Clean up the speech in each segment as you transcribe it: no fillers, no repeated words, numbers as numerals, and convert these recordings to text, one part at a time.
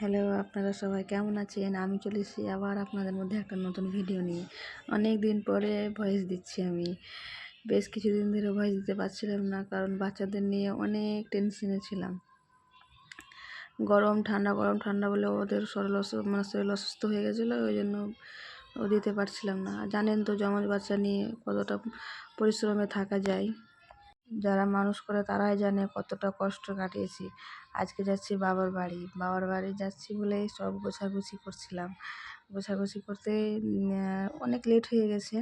Hello, আপনারা সবাই কেমন আছেন? আমি চলে এসেছি আবার আপনাদের মধ্যে একটা নতুন ভিডিও নিয়ে। অনেক দিন পরে ভয়েস দিচ্ছি আমি। বেশ কিছুদিন ধরে ভয়েস দিতে পারছিলাম না, কারণ বাচ্চাদের নিয়ে অনেক টেনশনে ছিলাম। গরম ঠান্ডা বলে ওদের শরীর অসুস্থ হয়ে গেছিলো, ওই জন্য দিতে পারছিলাম না। জানেন তো জমজ বাচ্চা নিয়ে কতটা পরিশ্রমে থাকা যায়। যারা মানুষ করে তারাই জানে কতটা কষ্ট কাটিয়েছি। আজকে যাচ্ছি বাবার বাড়ি যাচ্ছি বলে সব গোছাগুছি করছিলাম। গোছাগুছি করতে অনেক লেট হয়ে গেছে।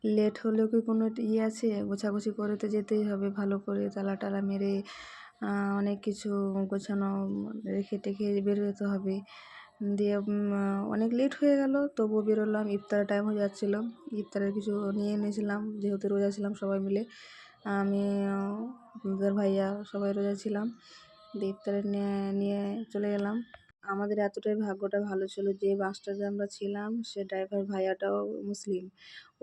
লেট হলেও কি কোনো আছে? গোছাগুছি করে তো যেতেই হবে, ভালো করে তালা টালা মেরে অনেক কিছু গোছানো রেখে টেখে বের হতে হবে। দিয়ে অনেক লেট হয়ে গেল, তবুও বেরোলাম। ইফতারের টাইম হয়ে যাচ্ছিলো। ইফতারের কিছু নিয়ে এনেছিলাম, যেহেতু রোজা ছিলাম সবাই মিলে। আমি, আপনাদের ভাইয়া সবাই রোজা ছিলাম। দিয়ে ইফতারে নিয়ে চলে গেলাম। আমাদের এতটাই ভাগ্যটা ভালো ছিল যে বাসটাতে আমরা ছিলাম, সে ড্রাইভার ভাইয়াটাও মুসলিম।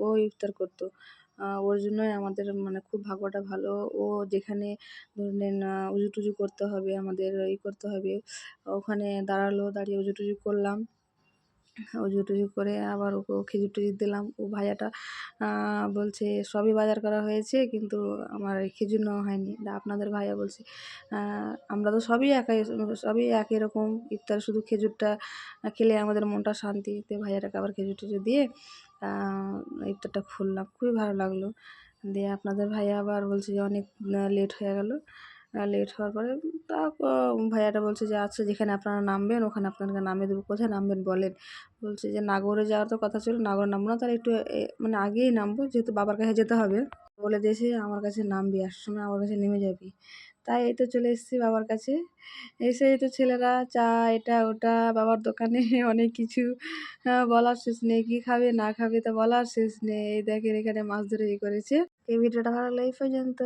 ও ইফতার করতো। ওর জন্যই আমাদের খুব ভাগ্যটা ভালো। ও যেখানে ধরে নেন উজু টুজু করতে হবে, আমাদের করতে হবে, ওখানে দাঁড়ালো, দাঁড়িয়ে উজু টুজু করলাম। উজু টুজু করে আবার ওকে খেজুর টেজুর দিলাম। ও ভাইয়াটা বলছে সবই বাজার করা হয়েছে, কিন্তু আমার খেজুর নেওয়া হয়নি। আপনাদের ভাইয়া বলছে আমরা তো সবই একই রকম ইফতার, শুধু খেজুরটা খেলে আমাদের মনটা শান্তি। তো ভাইয়াটাকে আবার খেজুর টেজুর দিয়ে ইফতারটা খুললাম। খুবই ভালো লাগলো। দিয়ে আপনাদের ভাইয়া আবার বলছে যে অনেক লেট হয়ে গেল। লেট হওয়ার পরে ভাইয়াটা বলছে যে আচ্ছা, যেখানে আপনারা নামবেন ওখানে আপনাদেরকে নামিয়ে দেবো। কোথায় নামবেন বলেন? বলছে যে নাগরে যাওয়ার তো কথা ছিল, নাগরে নামবো না, তাহলে একটু আগেই নামবো, যেহেতু বাবার কাছে যেতে হবে। বলে দিয়েছে আমার কাছে নামবি, আসার সময় আমার কাছে নেমে যাবি। তাই এই তো চলে এসেছি বাবার কাছে। এসে এই তো ছেলেরা চা এটা ওটা বাবার দোকানে অনেক কিছু, বলার শেষ নেই। কী খাবে না খাবে তা বলার শেষ নেই। এই দেখেন এখানে মাছ ধরে করেছে। এই ভিডিওটা ভালো লাগলে এই পর্যন্ত।